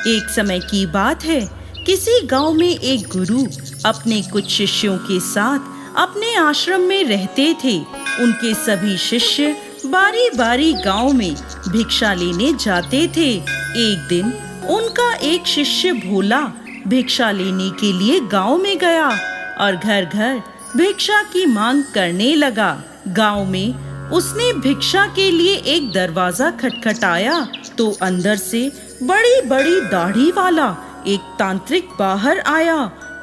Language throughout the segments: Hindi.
एक समय की बात है, किसी गांव में एक गुरु अपने कुछ शिष्यों के साथ अपने आश्रम में रहते थे। उनके सभी शिष्य बारी बारी गांव में भिक्षा लेने जाते थे। एक दिन उनका एक शिष्य भोला भिक्षा लेने के लिए गांव में गया और घर घर भिक्षा की मांग करने लगा। गांव में उसने भिक्षा के लिए एक दरवाजा खटखटाया तो अंदर से बड़ी बड़ी दाढ़ी वाला एक तांत्रिक बाहर आया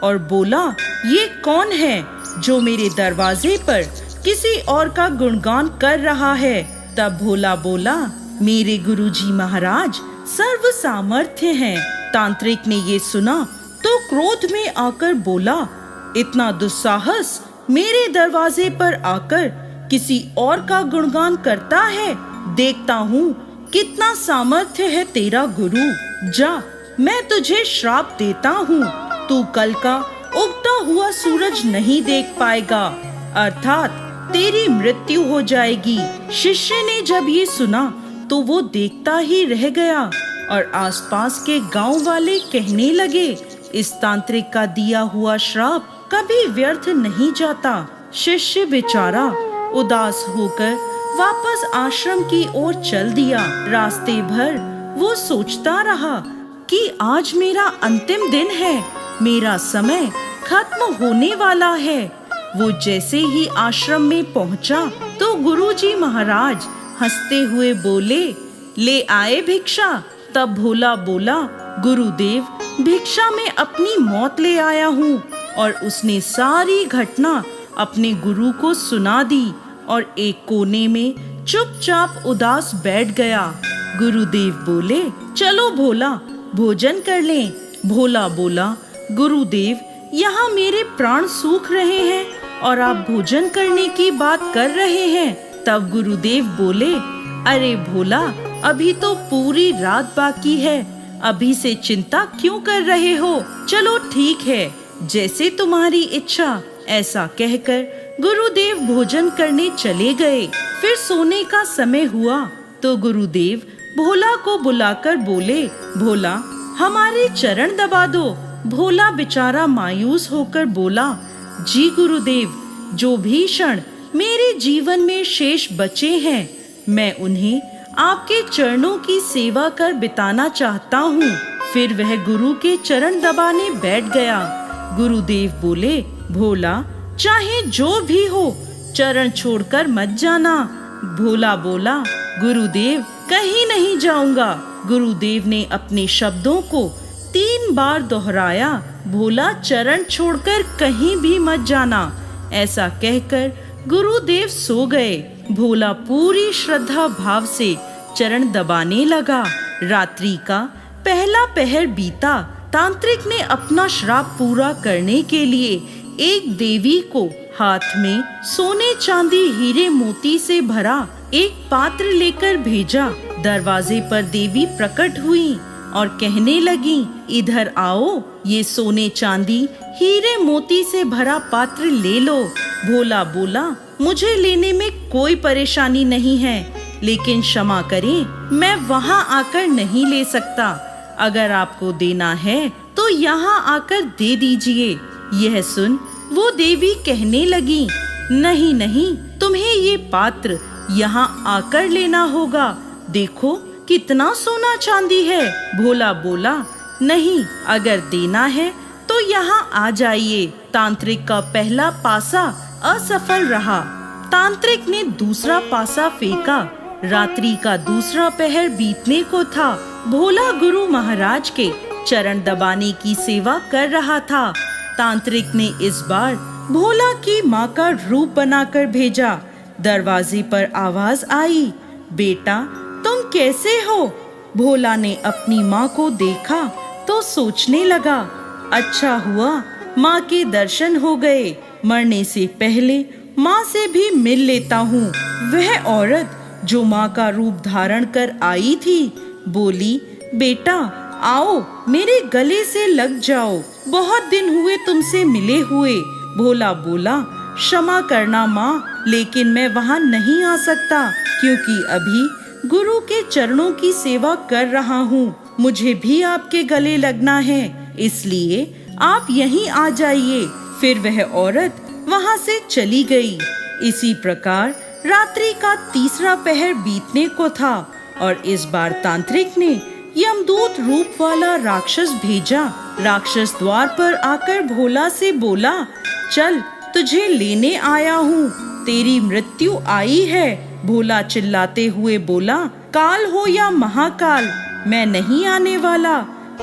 और बोला, ये कौन है जो मेरे दरवाजे पर किसी और का गुणगान कर रहा है। तब भोला बोला, मेरे गुरुजी महाराज सर्व सामर्थ्य हैं। तांत्रिक ने ये सुना तो क्रोध में आकर बोला, इतना दुस्साहस मेरे दरवाजे पर आकर किसी और का गुणगान करता है। देखता हूँ कितना सामर्थ्य है तेरा गुरु। जा, मैं तुझे श्राप देता हूँ, तू कल का उगता हुआ सूरज नहीं देख पाएगा, अर्थात तेरी मृत्यु हो जाएगी। शिष्य ने जब ये सुना तो वो देखता ही रह गया और आसपास के गांव वाले कहने लगे, इस तांत्रिक का दिया हुआ श्राप कभी व्यर्थ नहीं जाता। शिष्य बेचारा उदास होकर वापस आश्रम की ओर चल दिया। रास्ते भर वो सोचता रहा कि आज मेरा अंतिम दिन है, मेरा समय खत्म होने वाला है। वो जैसे ही आश्रम में पहुंचा तो गुरुजी महाराज हंसते हुए बोले, ले आए भिक्षा। तब भोला बोला, गुरुदेव भिक्षा में अपनी मौत ले आया हूँ। और उसने सारी घटना अपने गुरु को सुना दी और एक कोने में चुपचाप उदास बैठ गया। गुरुदेव बोले, चलो भोला भोजन कर लें। भोला बोला, गुरुदेव यहाँ मेरे प्राण सूख रहे हैं और आप भोजन करने की बात कर रहे हैं। तब गुरुदेव बोले, अरे भोला, अभी तो पूरी रात बाकी है, अभी से चिंता क्यों कर रहे हो। चलो ठीक है, जैसे तुम्हारी इच्छा। ऐसा कहकर गुरुदेव भोजन करने चले गए। फिर सोने का समय हुआ तो गुरुदेव भोला को बुलाकर बोले, भोला हमारे चरण दबा दो। भोला बेचारा मायूस होकर बोला, जी गुरुदेव, जो भी क्षण मेरे जीवन में शेष बचे हैं, मैं उन्हें आपके चरणों की सेवा कर बिताना चाहता हूँ। फिर वह गुरु के चरण दबाने बैठ गया। गुरुदेव बोले, भोला चाहे जो भी हो, चरण छोड़कर मत जाना। भोला बोला, गुरुदेव कहीं नहीं जाऊंगा। गुरुदेव ने अपने शब्दों को 3 बार दोहराया, भोला चरण छोड़कर कहीं भी मत जाना। ऐसा कहकर गुरुदेव सो गए। भोला पूरी श्रद्धा भाव से चरण दबाने लगा। रात्रि का पहला पहर बीता। तांत्रिक ने अपना श्राप पूरा करने के लिए एक देवी को हाथ में सोने चांदी हीरे मोती से भरा एक पात्र लेकर भेजा। दरवाजे पर देवी प्रकट हुई और कहने लगी, इधर आओ, ये सोने चांदी हीरे मोती से भरा पात्र ले लो। भोला बोला, मुझे लेने में कोई परेशानी नहीं है, लेकिन क्षमा करें, मैं वहाँ आकर नहीं ले सकता। अगर आपको देना है तो यहाँ आकर दे दीजिए। यह सुन वो देवी कहने लगी, नहीं नहीं, तुम्हें ये पात्र यहाँ आकर लेना होगा। देखो कितना सोना चांदी है। भोला बोला, नहीं, अगर देना है तो यहाँ आ जाइए। तांत्रिक का पहला पासा असफल रहा। तांत्रिक ने दूसरा पासा फेंका। रात्रि का दूसरा पहर बीतने को था। भोला गुरु महाराज के चरण दबाने की सेवा कर रहा था। तांत्रिक ने इस बार भोला की माँ का रूप बनाकर भेजा। दरवाजे पर आवाज आई, बेटा तुम कैसे हो। भोला ने अपनी माँ को देखा तो सोचने लगा, अच्छा हुआ माँ के दर्शन हो गए, मरने से पहले माँ से भी मिल लेता हूँ। वह औरत जो माँ का रूप धारण कर आई थी बोली, बेटा आओ, मेरे गले से लग जाओ, बहुत दिन हुए तुमसे मिले हुए। भोला बोला, क्षमा करना माँ, लेकिन मैं वहाँ नहीं आ सकता, क्योंकि अभी गुरु के चरणों की सेवा कर रहा हूँ। मुझे भी आपके गले लगना है, इसलिए आप यहीं आ जाइए। फिर वह औरत वहां से चली गई। इसी प्रकार रात्रि का तीसरा पहर बीतने को था और इस बार तांत्रिक ने यमदूत रूप वाला राक्षस भेजा। राक्षस द्वार पर आकर भोला से बोला, चल तुझे लेने आया हूँ, तेरी मृत्यु आई है। भोला चिल्लाते हुए बोला, काल हो या महाकाल, मैं नहीं आने वाला।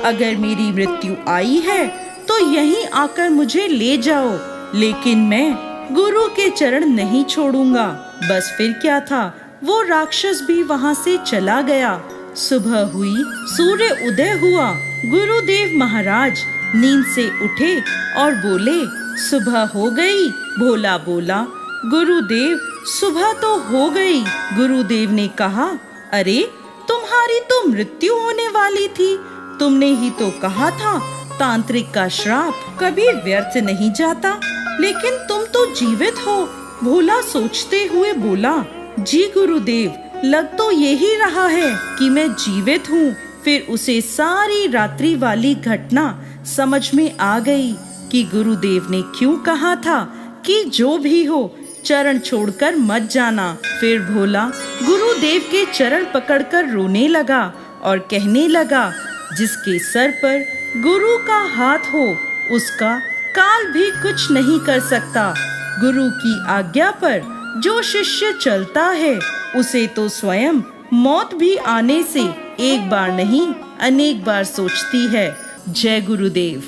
अगर मेरी मृत्यु आई है तो यहीं आकर मुझे ले जाओ, लेकिन मैं गुरु के चरण नहीं छोड़ूंगा। बस फिर क्या था, वो राक्षस भी वहां से चला गया। सुबह हुई, सूर्य उदय हुआ। गुरुदेव महाराज नींद से उठे और बोले, सुबह हो गई। भोला बोला, गुरुदेव सुबह तो हो गई। गुरुदेव ने कहा, अरे तुम्हारी तो मृत्यु होने वाली थी, तुमने ही तो कहा था तांत्रिक का श्राप कभी व्यर्थ नहीं जाता, लेकिन तुम तो जीवित हो। भोला सोचते हुए बोला, जी गुरुदेव, लग तो यही रहा है कि मैं जीवित हूँ। फिर उसे सारी रात्रि वाली घटना समझ में आ गई कि गुरुदेव ने क्यों कहा था कि जो भी हो चरण छोड़कर मत जाना। फिर भोला गुरुदेव के चरण पकड़कर रोने लगा और कहने लगा, जिसके सर पर गुरु का हाथ हो उसका काल भी कुछ नहीं कर सकता। गुरु की आज्ञा पर जो शिष्य चलता है उसे तो स्वयं मौत भी आने से एक बार नहीं अनेक बार सोचती है। जय गुरुदेव।